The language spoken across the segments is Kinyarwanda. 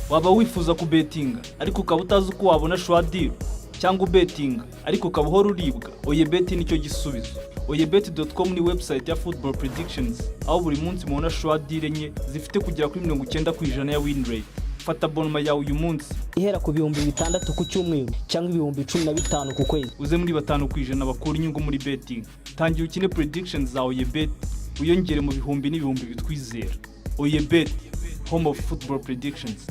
waba wifuza kubetinga ariko ukaba utazi uko wabona shwadiro cyangwa ubetinga ariko ukaba uhora uribwa, oyebeti nicyo gisubizo. oyebeti.com ni website ya football predictions, aho buri munsi mubona shwadiro enye zifite kugera kuri 90% ya win rate. Fata bonoma yawe uyu munsi ihera ku 6,000 ku cyumweru cyangwa 15,000 ku kwezi. uze muri 5% bakura inyungu muri betting. Tangira ukine predictions za oyebeti uyongere mu bihumbi n'ibihumbi bitwizera. Oyebeti, home of football predictions.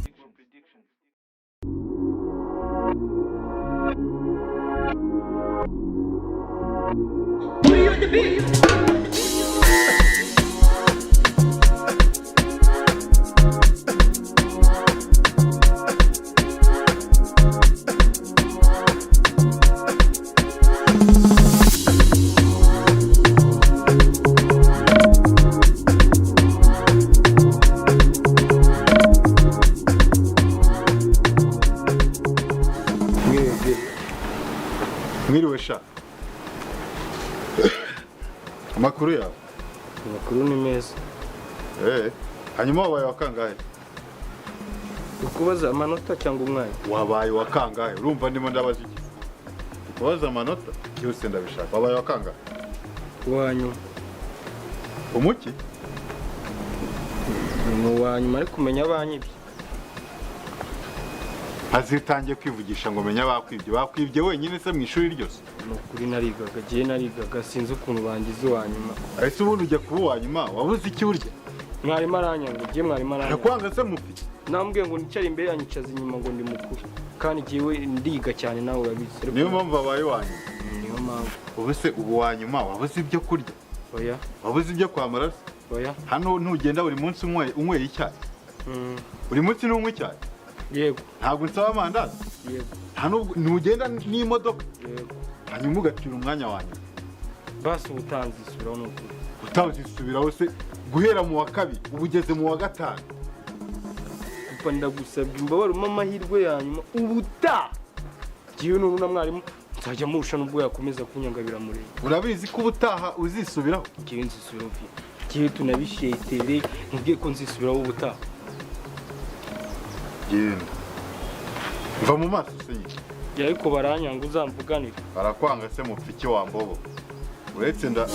Mwiriwe sha. Amakuru yawe? Amakuru ni meza. Hanyuma wabaye wakangahe? Ukubaza amanota cyangwa umwanya? Wabaye wakangahe? Urumva ndimo ndabaza iki? Ukubaza amanota? Cyose ndabishaka. Wabaye wakangahe? Wanyu. Umuki? Mu wanyu ari kumenya abanyibye. Azitangiye kwivugisha ngo menya bakwibye wenyine se mu ishuri ryose. Nukuri narigaga sinzi ukuntu bangize wanyuma. Ese ubundi ujya kuba wanyuma wabuze iki urya? Mwarimu aranyanga, mwarimu aranyanga. Nakwanga se mufi. Nambwiye ngo nicare imbere yanyicaza inyuma ngo ndi mukuru. Kandi giwe ndiga cyane nawe urabizi. Niyo mpamvu abaye wanyuma. Niyo mpamvu. Ubuse ubu wanyuma wabuze ibyo kurya. Oya. Wabuze ibyo kwamara se? Oya. Hano ntugenda buri munsi unyweye icyayi. Buri munsi n'unywe icyayi. Yego. Ntabwo nsaba amandazi. Yego. Hano ntugenda n'imodoka. Yego. Hanyuma ugatira umwanya wanyu. Basi utanzisubiraho n'ukuri. Utanzisubiraho se guhera mu wa kabiri ubugeze mu wa gatanu. Kupa ndagusabye imbabare mu mahirwe yanyuma ubuta. Giye n'uru na mwarimu nzajya musha nubwo yakomeza kunyangabira muri. Urabizi ko ubutaha uzisubiraho? Giye nzisubiraho. Giye tunabishetere ngiye ko nzisubiraho ubutaha. Genda. Mva mu maso senyi. Yariko baranyanga uzamvuganira. Barakwanga se mufiki wa mbobo. Uretse nda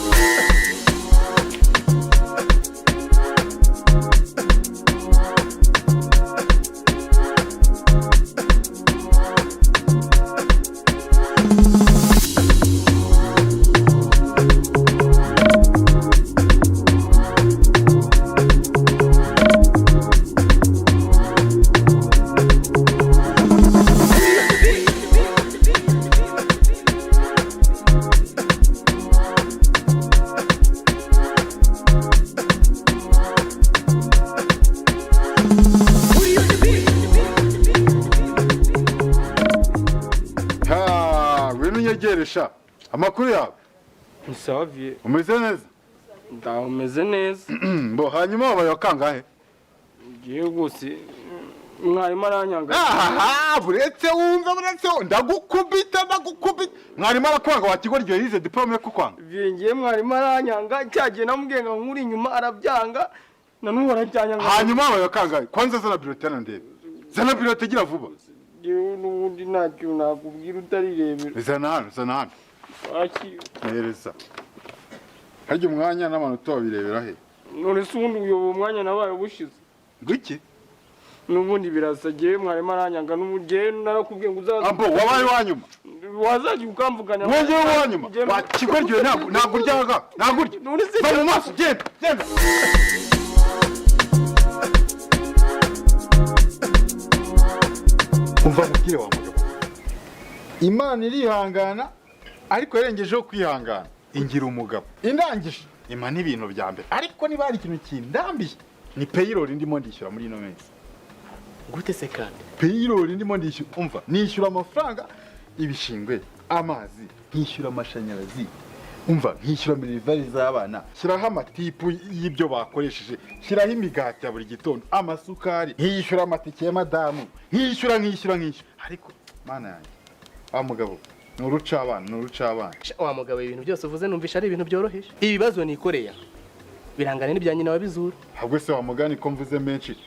Geresha amakuru yawe Nsavye umeze neza ndameze neza bo hanyuma wabaye wakangahe giye gose mwarimu aranyanga buretse wumva ndagukubita mwarimu arakwanga wakigora iryo yize diplome kukwanga vingiye mwarimu aranyanga cyagiye namubwiye ngo nkuri inyuma arabyanga nanubu arabyanyanga hanyuma wabaye wakangahe kwanza zana bilote ndebe zana bilote gira vuba n'ubundi ntacyo nakubwira utarirebera. Zana hano. Aki. Nereza. Harya umwanya n'amanota wabirebera he? None se ubundi uyobo umwanya nabaye bushize. Ngiki? N'ubundi birasagiye mwarimu aranyanga n'umugeye narakubwiye ngo uzaza. Ambo wabaye wanyuma. Wazaje ukamvuganya. Weje wanyuma. Bakigoryo ntabwo uryaga. Ntabwo urya. None se mu maso genda. Umva mubwire wa mugabo. Imana irihangana ariko yarengejeho kwihangana. Ingira umugabo. Indangije. Imana ibintu bya mbere. Ariko niba hari ikintu kindambiye ni payroll ndimo ndishyura muri ino mezi. Gute se kandi? Payroll ndimo ndishyura. Umva nishyura amafaranga ibishingwe, amazi, nkishyura amashanyarazi. Umva nkishyura milivali z'abana. Shyiraho amatipu y'ibyo bakoresheje. Shyiraho imigati ya buri gitondo, amasukari, nkishyura amatike ya madamu. Nkishyura. Ariko mana yanjye. Wa mugabo, nuruca abana. Wa mugabo ibintu byose uvuze numvisha ari ibintu byoroheje. Ibibazo ni Korea. Birangane n'ibya nyina wabizura. Ahubwo se wa mugani ko mvuze menshi.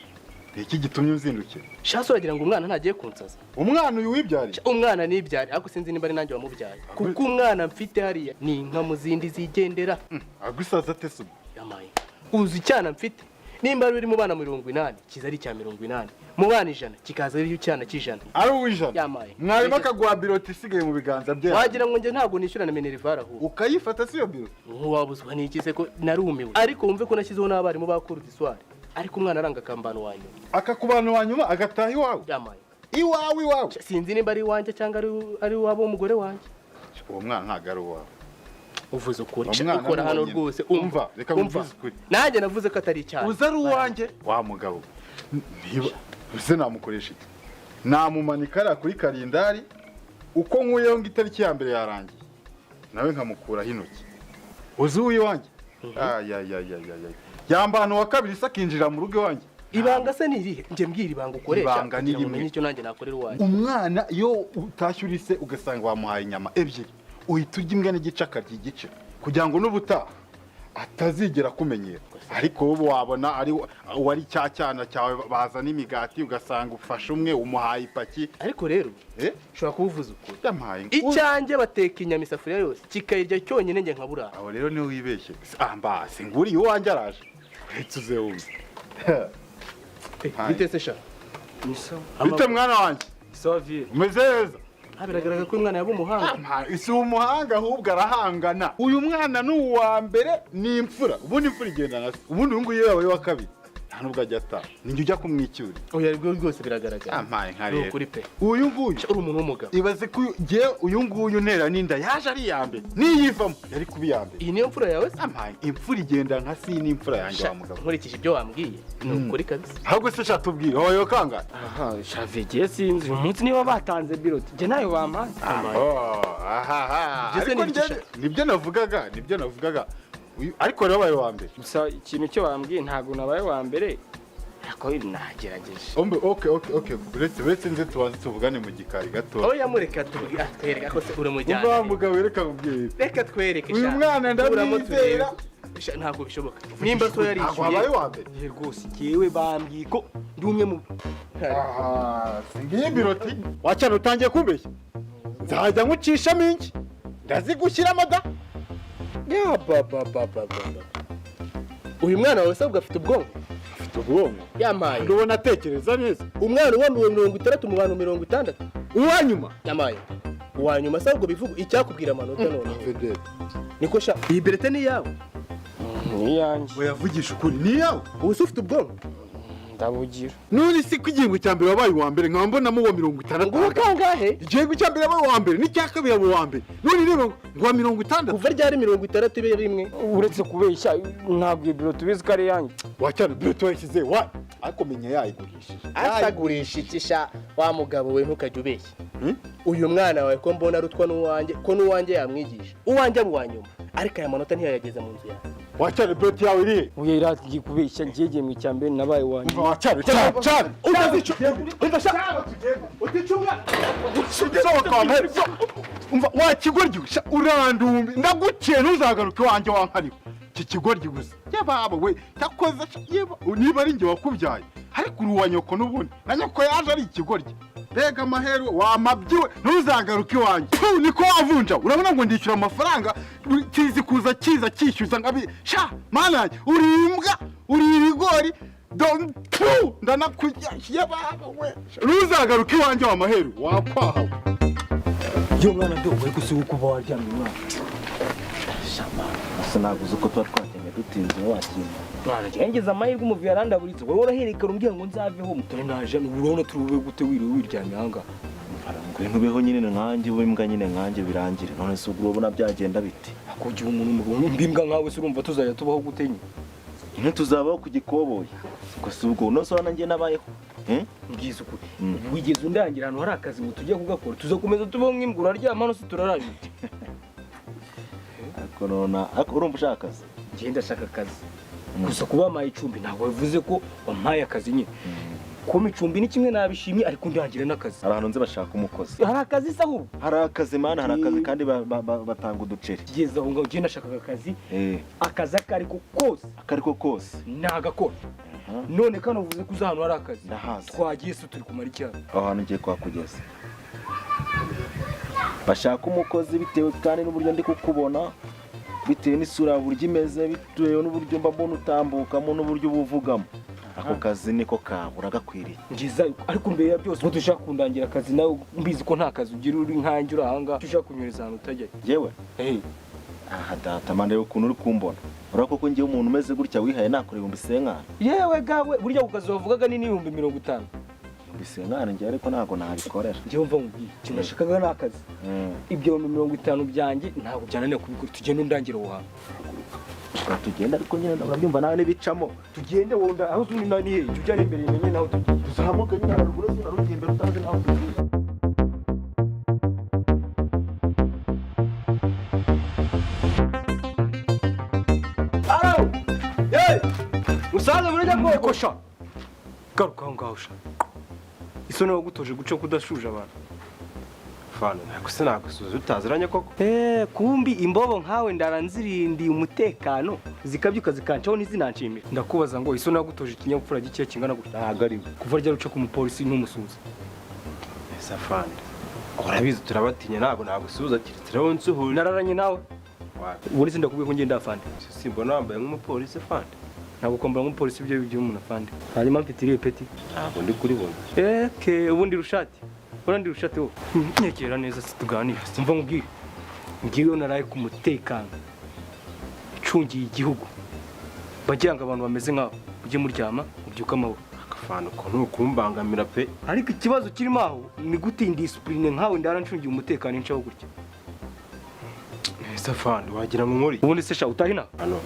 iki gitumye uzindukira shaso uragira ngo umwana ntagiye kunsaza umwana uyu wibyariye umwana nibyari ariko sinzi nimba ari nanjye wamubyaye kuko umwana mfite hariya ni inka mu zindi zigendera agusaza ate subu yamaye uzi icyana mfite nimba biri mu bana 80 kiza ari cya 80 mu bana 100 kikaza ari icyana cy'ijana ari uwijana yamaye mwarimu akaguha biroti isigaye mu biganza bye wagira ngo nje ntabwo nishyura na minerivare aho ukayifata siyo biro wabuzwa n'iki se ko narumiwe ariko wumve ko nashyizeho n'abarimu bakuru diswari ariko umwana aranga kambano wanyu akakubana wanyuma agataha iwawe yamaye iwawe sinzi nimba ari wanjye cyangwa ari wabo umugore wanjye uwo mwana ntago ari uwawe uvuze ukuri ukora hano rwose umva reka mvuze ukuri nanjye navuze ko atari icyaha uza ari uwanjye wa mugabo niba uze namukoresha iki namumanika ariya kuri karindari uko nkuyeho ngo itariki ya mbere yarangiye nawe nkamukuraho intoki uzi uw'iwanjye yambana uwa kabiri se akinjira mu rugo iwanjye ibanga se ni irihe njye mbwira ibanga ukoresha ibanga ni rimwe icyo nanjye nakorera uwanjye umwana iyo utashye urise ugasanga wamuhaye inyama ebyiri uhita urya imbwa n'igice akarya igice kugira ngo n'ubutaha atazigera kumenyera ariko wowe wabona ari wari cya cyana cyawe bazana imigati ugasanga ufashe umwe umuhaye ipaki ariko rero ushobora kubuvuza ukuri yampaye icyanjye bateka inyama isafuriya yose kikayirya cyonyine njye nkabura aho rero niho wibeshye mbase nguriye uwanjye araje uretse uze wumve bite se sha bite mwana wanjye sawa vie umeze neza biragaragara ko umwana yaba umuhanga isi umuhanga ahubwo arahangana uyu mwana ni uwa mbere ni imfura ubundi imfura igendana se ubundi uyu nguyu yawe wa kabiri nta nubwo ajya ataha ninjye ujya kumwicyura oya rwose biragaragara yampaye nka rero ukuri pe uyu nguyu uri umuntu w'umugabo ibaze ko uyu nguyu ntera n'inda yaje ari iya mbere niyivamo yari kuba iya mbere iyi niyo mfura yawe se yampaye imfura igenda nka si n'imfura yanjye wa mugabo nkurikije ibyo wambwiye ni ukuri kabisa ahubwo se sha tubwire wowe yokangana aha shavigiye sinzi uyu munsi niba batanze biroti njye nayo bampaye nibyo navugaga ariko rero wabaye wa mbere gusa ikintu cyo wambwiye ntabwo nabaye wa mbere ariko nagerageje okay uretse nze tubanze tuvugane mu gikari gato oya mureka twereka ko se uramujyana uva mugabo reka kubwira reka twereke uyu mwana ndamwizera ntabwo bishoboka nimba so yarishyuye wabaye wa mbere rwose jyewe bambwiye ko ndi umwe mu singiye biroti wacyane utangiye kumbeshya nzajya nkucishamo inki ndazigushyiramo da uyu mwana wawe sabwa afite ubwonko yamaye ndubona atekereza neza umwana uwa 60 mu bantu 60 uwanyuma yamaye uwanyuma sabwo bivuga icyakubwira amanota none niko sha iyi birete ni yawe ni yanjye oyavugisha ukuri ni yawe ubu ufite ubwonko ndabugira none si ko igihembwe cya mbere wabaye uwa mbere nkaba mbonamo uwa 60 ngo kangahe igihembwe cya mbere wabaye uwa mbere n'icya kabiri wabaye uwa mbere none rero ngo 60 kuva ryari 60 ibe rimwe uretse kubeshya ntabwo ibiro tubizi ko ari yanjye wacyane biro twashyize ariko menya yayigurishije atagurisha ikisha wa mugabo we ntukajya ubeshya uyu mwana wawe ko mbona rutwa n'uwanjye ko n'uwanjye yamwigisha uwanjye abo wanyuma ariko aya manota ntiyayageza mu nzu yawe wacyane biro yawe iri uye iragiye kubeshya ngiye mu cyambere nabaye wanjye wacyane wakigoryi urandumbi ndaguciye ntuzagaruke wanjye wankariwe iki kigoryi gusa yababa we takoze niba ari njye wakubyaye ariko uri uwa nyoko n'ubundi na nyoko yaje ari ikigoryi rega amaheru wamabyiwe ntuzagaruke iwanjye niko wavunja urabona ngo ndishyura amafaranga kizi kuza kiza cyishyuza ngabi sha mana yanjye uri imbwa uri ibigori ndanakujya yababa we ntuzagaruke iwanjye wa maheru wakwahawe yo mwana ndowe gusa uko uba waryamye mwana shama asa naguze uko tuba twakenye dutinze wakinga mwana ngeze amahirwe umuvi yarandaburitse wowe uraherekera umbwira ngo nzaveho mutore naje urabona turube gute wiryamye aha ngaha ngo ntubeho nyine nkanjye w'imbwa nyine nkanjye birangire none se ubwo urabona byagenda bite akugira umuntu mbimbwa nkawe se urumva tuzajya tubaho gute nyine tuzabaho ku gikoboyi gusa ubwo uno so nanjye nabayeho mbwiza ukuri wigeze undangira ahantu hari akazi ngo tujye kugakora tuzakomeza tubaho nk'imbwa uraryama hano se turarara ibiti ariko urumva ushaka akazi njye ndashaka akazi gusa kuba wampaye icumbi ntabwo bivuze ko wampaye akazi nyine kuba icumbi ni kimwe nabishimye ariko ndangire n'akazi hari ahantu nze bashaka umukozi hari akazi se ahubwo hari akazi mana hari akazi kandi batanga uduceri kigeze aho ngaho njye ndashaka akazi akazi ako ari ko kose kose nagakora none kandi uvuze ko uzahano ari akazi Ndahazi. twagiye se turi kumara icyaro aho hantu ugiye kuhakugeza bashaka umukozi bitewe kandi n'uburyo ndi kukubona bitewe n'isura yawe uburyo imeze bitewe n'uburyo mba mbona utambukamo n'uburyo uba uvugamo ako kazi niko kawe uragakwiriye ngiza ariko mbere ya byose dushaka kundangira akazi nawe mbizi ko nta kazi ugira uri nkanjye uri ahanga dushaka kunyuriza ahantu utajya yewe aha data mande ukuntu uri kumbona urako ko ngiye umuntu umeze gutya wihaye nakora 1000 yewe gawe burya ku kazi wavugaga ni 50 1000 ngiye ariko ntago nabikorera ngiye umva mubwiye cyo nashakaga n'akazi ibyo 50 byanjye ntago byananiye kubikora tugende undangira aho hantu tugenda ariko nyine ndabyumva nawe nibicamo tugende wonda aho uzundi nani he tujyane imbere nyine naho tuzamuka nyine haruguru z'urugiye imbere utazi naho tugiye musaza murajya kwekosha garuka aho ngaho sha isoni wagutoje guca kudashuje abantu fana nako se nagusuza utaziranye koko kumbi imbobo nkawe ndaranzirindiye umutekano zikabyuka zikancaho ntizinanshimira ndakubaza ngo isoni wagutoje ikinyabupfura gike kingana gutya ntago ari kuva rya ruce ku mupolisi n'umusuza esa fana urabizi turabatinya ntago nagusuza kiretse rero nsuhuje nararanye nawe ubu nzi ndakubwiye ko ngenda afande simbona wambaye nk'umupolisi fana ntabwo kwambara nk'umupolisi ibyo bigiye umuntu afande hanyuma mfite iriya peti ntabwo ndi kuribona ubundi rushati urandi rushati wo nyekera neza situganira simva nkubwire ngiyo naraye ku mutekano icungiye igihugu bagira ngo abantu bameze nkaho ujye muryama ubyuka amahoro akafana uko ntukumbangamira pe ariko ikibazo kirimo aho ni gute indisipurine nkawe ndarancungiye umutekano inshaho gutya esa fana wagira ngo nkuri ubundi se sha utahina hano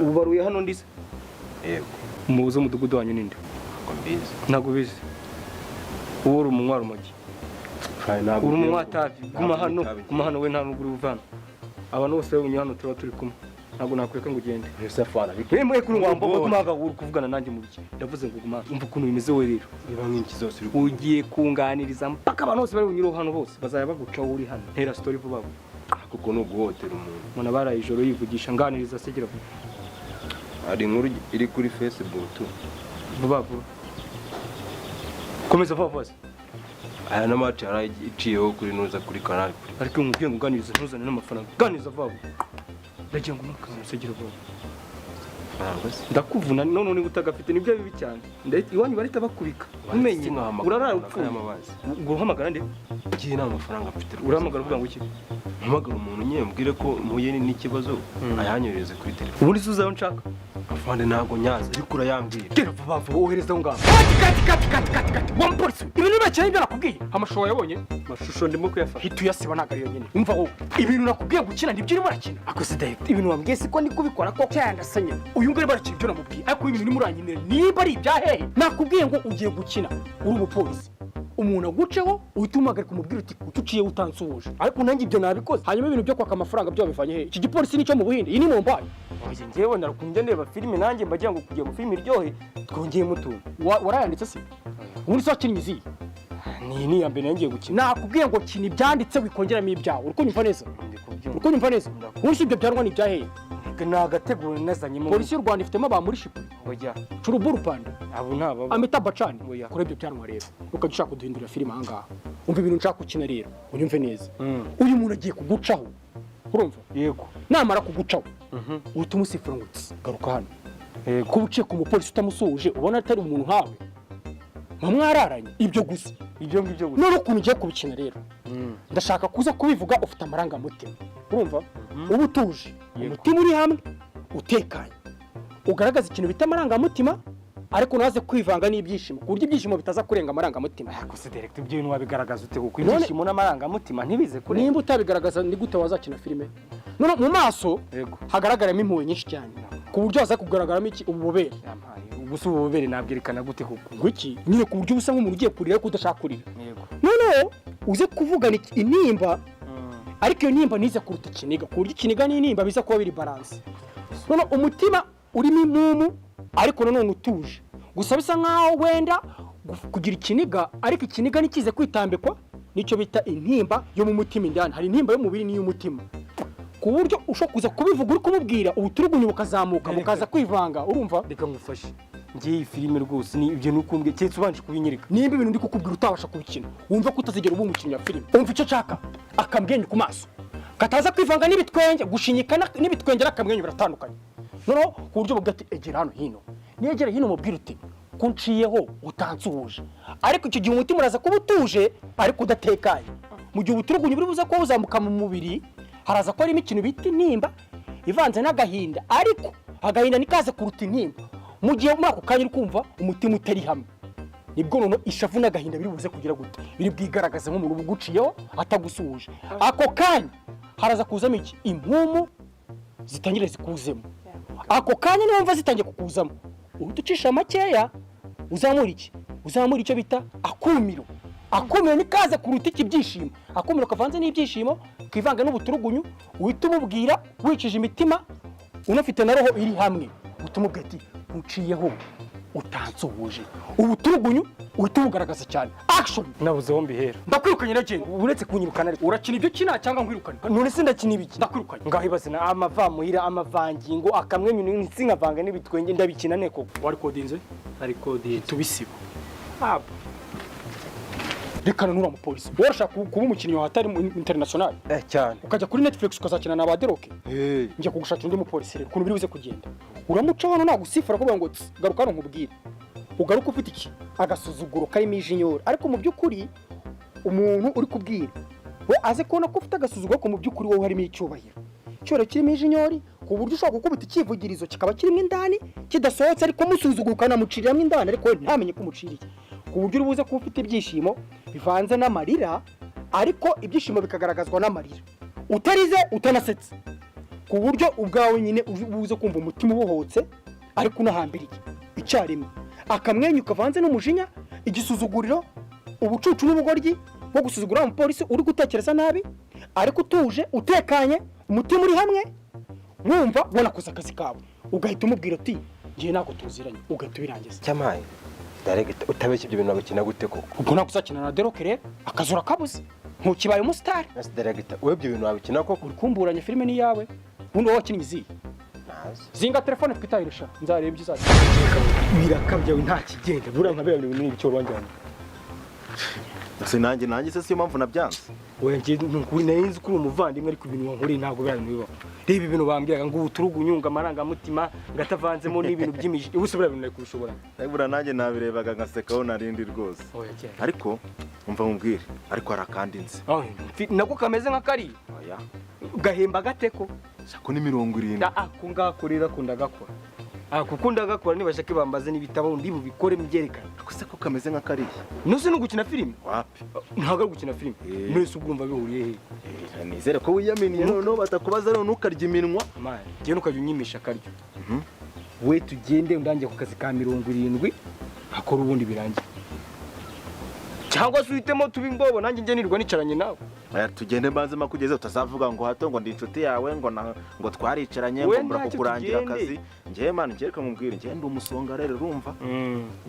ubaruye hano ndise yego umubuze umudugudu wanyu ninde ko mbizi ntabwo bizi uwo uri umunywa rumogi uri umunywa tabi guma hano we nta nubwo uri buvana abantu bose bari hano tuba turi kumwe ntabwo nakureka ngo ugende esa fana mwe kuri wambo gumaga uri kuvugana nanjye mu biki ndavuze ngo guma umva ukuntu bimeze we rero niba nk'iki zose ugiye kunganiriza mpaka abantu bose bari bunyuraho hano bose bazaya baguca uri hano ntera story vuba vuba kuko no guhotera umuntu mwana baraye ijoro yivugisha nganiriza segera vuba hari inkuru iri kuri Facebook tu vuba vuba komeza vuba vuba aya n'amaci yarayiciyeho kuri nuza kuri kanali ariko umubwiye ngo uganiriza ntuzane n'amafaranga ganiriza vuba vuba ndagira ngo nakaza segera vuba ndakuvuna none niba utagafite nibyo bibi cyane iwanyu barita bakubika umenye urarara upfuye guhamagara nde ngiye nta mafaranga mfite urahamagara uvuga ngo iki mpamagara umuntu nyine mubwire ko muye n'ikibazo ayanyohereze kuri telefone ubundi se uzaho nshaka afande ntabwo nyaza ariko urayambwira gera vuba vuba wohereza aho ngaho kati wa mupolisi ibintu nacyo ibyo nakubwiye amashusho wayabonye amashusho ndimo kuyafata hita uyasiba ntabwo ariyo nyine umva wowe ibintu nakubwiye gukina nibyo urimo urakina akose direct ibintu wambwiye siko ndi kubikora ko cyandasanye uyu ngari barakina ibyo namubwiye ariko ibintu urimo uranyinira niba ari ibyahehe nakubwiye ngo ugiye gukina uri umupolisi umuntu aguceho uhita umuhagarika umubwira uti utuciye utansuhuje ariko nanjye ibyo nabikoze hanyuma ibintu byo kwaka amafaranga byo bivanye he iki gipolisi nicyo mu Buhinde iyi ni Mumbai oye ngewe narakunjye ndeba filime nanjye mbagira ngo kugiye mu filime iryohe twongeye mutuntu warayanditse se ubundi se wakinnye izihe ni ya mbere ngiye gukina nakubwiye ngo kina ibyanditse wikongeramo ibyawe uri kunyumva neza ubundi ibyo byanwa ni ibyahehe nagategura nazanye mu polisi y'u Rwanda ifitemo abamurishi oya Churuburu Panda abo ntaba Amita Bachani kuri ibyo byanwa rero ukagishaka kuduhindura filime aha ngaha umva ibintu nshaka gukina rero unyumve neza uyu muntu agiye kugucaho urumva yego namara kugucaho uhita umusifura ngo garuka hano kuba uciye ku mupolisi utamusuhuje ubona atari umuntu nkawe mwamwararanye ibyo gusa none ukuntu ugiye kubikina rero ndashaka kuza kubivuga ufite amarangamutima urumva uba utuje umutima uri hamwe utekanye ugaragaza ikintu bita amarangamutima ariko naze kwivanga n'ibyishimo ku buryo ibyishimo bitaza kurenga amarangamutima yakose direct ibyo bintu wabigaragaza ute kuko ibyishimo n'amarangamutima ntibize kure nimba utabigaragaza ni gute wazakina filime none mu maso hagaragaramo impuhwe nyinshi cyane ku buryo haza kugaragaramo iki ububobere ubusa ububobere nabwerekana gute kuko ngwiki niyo ku buryo ubusa nk'umuntu ugiye kurira ko udashaka kurira none uze kuvugana intimba ariko iyo nimba nize kuruta ikiniga ku buryo ikiniga n'intimba biza kuba biri balance none umutima urimo imumu ariko none utuje gusa bisa nkaho wenda kugira ikiniga ariko ikiniga nikize kwitambikwa nicyo bita intimba yo mu mutima indani hari intimba yo mu mubiri n'iy'umutima ku buryo ushobora kuza kubivuga uri kumubwira ubuturugunyu bukazamuka bukaza kwivanga urumva reka ngufashe ngiye iyi filime rwose ni ibyo nukumbye cyetse ubanje kubinyereka nimba ibintu ndi kukubwira utabasha kubikina wumva ko utazigera uba umukinnyi wa filime umva icyo nshaka akamwenyu ku maso kataza kwivanga n'ibitwenge gushinyikana n'ibitwenge n'akamwenyu biratandukanye noneho ku buryo bugati egera hano hino niyegera hino mubwira uti kunciyeho utansuhuje ariko icyo gihe umutima uraza kuba utuje ariko udatekanye mu gihe ubuturugunyu buri buza ko uzamuka mu mubiri haraza ko harimo ikintu bita intimba ivanze n'agahinda ariko agahinda nikaze kuruta intimba mu gihe muri ako kanya uri kumva umutima utari hamwe nibwo noneho ishavu n'agahinda biri buze kugira gute biri bwigaragaze nk'umuntu uguciyeho atagusuhuje ako kanya haraza kuzamo iki impumu zitangire zikuzemo ako kanya niwumva zitangiye kukuzamo uhita ucisha makeya uzamura iki uzamura icyo bita akumiro nikaze kuruta iki byishimo akumiro kavanze n'ibyishimo kivanga n'ubuturugunyu uhita umubwira wicije imitima unafite na roho iri hamwe utumubwira ati uciyeho utansuhuje ubuturugunyu uhita ubugaragaza cyane action nabuze aho mbihera ndakwirukanye nagenda uretse kunyirukana urakina ibyo kina cyangwa nkwirukane none se ndakina ibiki ndakwirukanye ngaho ibaze na amavamuhira amavangingo akamwenyu nsinkavanga n'ibitwenge ndabikina neko wari kodinze ari kodi tubisiba reka nura mu polisi warashaka kuba umukinnyi wa hatari international cyane ukajya kuri Netflix ukazakina na baderoke njya kugushakira undi mu polisi rero kuntu biri buze kugenda uramuca hano nagusifura kuvuga ngo garuka hano nkubwire ugaruka ufite iki agasuzuguro karimo ijinyora ariko mu by'ukuri umuntu uri kubwira we aze kubona ko ufite agasuzuguro ko mu by'ukuri wowe harimo icyubahiro cyore kirimo ijinyori ku buryo ushobora gukubita ikivugirizo kikaba kirimo indani kidasohotse ariko musuzuguro ukanamuciriramo indani ariko we ntamenye ko umuciriye ku buryo uri buze kuba ufite ibyishimo bivanze n'amarira ariko ibyishimo bikagaragazwa n'amarira utarize utanasetse ku buryo ubwawe nyine ubuze kumva umutima ubohotse ariko unahambiriye icyarimwe akamwenyu kavanze n'umujinya igisuzuguriro ubucucu n'ubugoryi bwo gusuzugura umupolisi uri gutekereza nabi ariko utuje utekanye umutima uri hamwe wumva wanakoze akazi kawe ugahita umubwira uti ngiye ntabwo tuziranye ugahita ubirangiza cyamaye Daregita utabeshye ibyo bintu abakina gute koko ubwo ntabwo uzakina na derokere akazura kabuze ntukibaye umusitari Daregita wowe ibyo bintu wabikina koko uri kumburanya filime ni yawe ubundi wowe wakinnye izihe zinga telefone twitahirusha nzareba ibyo uzakina birakabyawe nta kigenda buriya nkabera ibintu n'ibicyo wanjyana ese nanjye se siyo mpamvu nabyanze oya ngiye nzi ko uri umuvandimwe ariko ibintu wankoreye ntabwo biriya bintu bibaho reba ibintu bambwiraga ngo ubuturugunyunga amarangamutima ngatavanzemo n'ibintu by'imiji ubuse buriya bintu nari kubishobora buriya nanjye nabirebaga ngasekaho narindi rwose ariko umva mubwire ariko hari akandi nzi nako kameze nka kariya oya gahemba gateko sako ni 70 ako ngako rero akunda gakora kuko ndagakora nibashake bambaze n'ibitabo ndi bubikore mbyerekana ako se ko kameze nka kariya nose no gukina filime wapi ntago ari gukina filime mwese urumva bihuriye he nizere ko wiyaminiye no batakubaza rero nukarya iminwa maye giye nukajya unyimisha karyo we tugende undangiye ku kazi ka 70 akora ubundi birangiye cyangwa se uhitemo tuba imbobo nanjye njye nirwa nicaranye nawe tugende mbanze makugeze utazavuga ngo hato ngo ndi inshuti yawe ngo twaricaranye ngo mbura kukurangira akazi njyewe mani njye reka nkubwire njye ndi umusonga rero urumva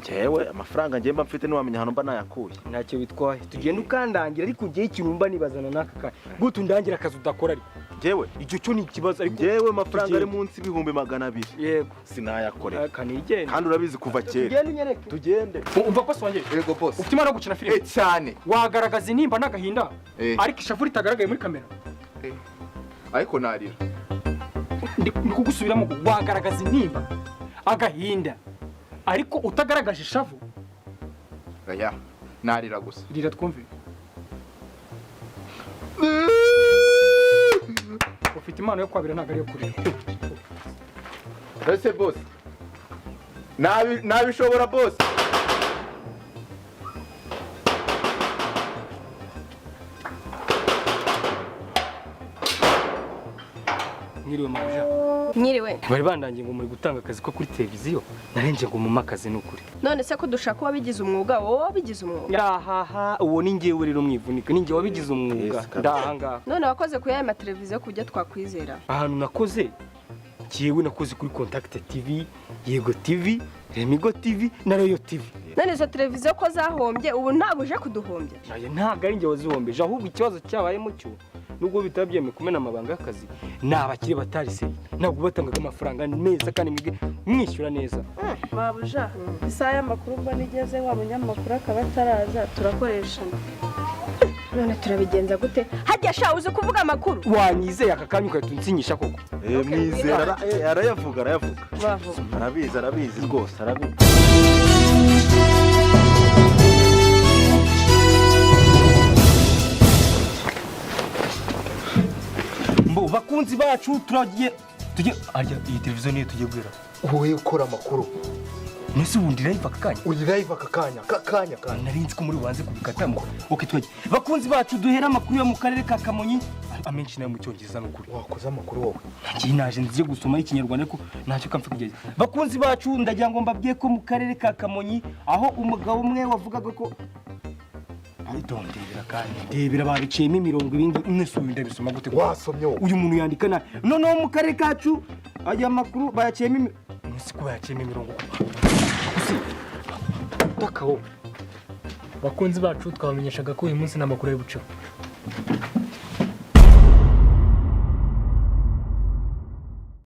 njyewe amafaranga njye mba mfite niwamenya hano mba nayakuye ntacyo bitwaye tugende ukandangira ariko njyewe ikintu mba nibazana n'aka kanya gute undangira akazi udakora ariko njyewe icyo cyo ni ikibazo ariko njyewe amafaranga ari munsi ibihumbi 200 yego sinayakorera kanigende kandi urabizi kuva kera tugende unyereke tugende umva ko swangire Yego boss. ufite imana yo gukina filime cyane. wagaragaza intimba n'agahinda ariko ishavu ritagaragaye muri kamera Ariko narira. ndi kugusubiramo wagaragaza intimba agahinda ariko utagaragaje ishavu Oya. Narira gusa. rira twumve ufite imana yo kwabira ntabwo ari yo kurira Ese boss. Nabishobora boss. mwiriwe mabuja Mwiriwe. bari bandangiye ngo muri gutanga akazi ko kuri televiziyo narenje ngo mumpe akazi n'ukuri None se ko dushaka wabigize umwuga wowe wabigize umwuga? yahaha uwo ni njyewe rero mwivunika ni njye wabigize umwuga ndahangaha None wakoze ku yaya mateleviziyo kujya twakwizera. ahantu nakoze njyewe nakoze kuri Contact TV Yego TV Remigo TV na Royo TV None izo televiziyo ko zahombye ubu ntabwo uje kuduhombya. aya ntabwo ari njye wazihombeje ahubwo ikibazo cyabayemo cyo nubwo bitabyemeye kumena amabanga y'akazi ni abakire batariseye ntabwo batangaga amafaranga meza kandi mwishyura neza. babuja isaha y'amakuru mbona igeze wa munyamakuru akaba ataraza turakoreshana. none turabigenza gute hajya sha uzi kuvuga amakuru wanyizeye aka kanya ugahita unsinyisha koko. Mwizera arayavuga bavuga arabizi rwose arabizi. Mbo bakunzi bacu turagiye arya iyi televiziyo niyo tugiye guhera. wowe ukora amakuru Nese ubundi live aka kanya. uri live aka kanya Narinzi ko muri bubanze kubikatamo. Okay twagiye. Bakunzi bacu duhera amakuru yo mu karere ka Kamonyi amenshi nayo mu cyongereza n'ukuri. wakoze amakuru wowe Ngiye naje nziye gusoma ikinyarwanda ariko ntacyo kamfe kugeza. Bakunzi bacu ndagira ngo mbabwiye ko mu karere ka Kamonyi aho umugabo umwe wavugaga ko ndebera kandi ndebera babiciyemo imirongo ibindi mwese ubu ndabisoma gute wasomye wowe uyu muntu yandika nabi noneho mu karere kacu aya makuru bayaciyemo mwese ko bayaciyemo imirongo Bakunzi bacu twabamenyeshaga ko uyu munsi n'amakuru y'ubuco.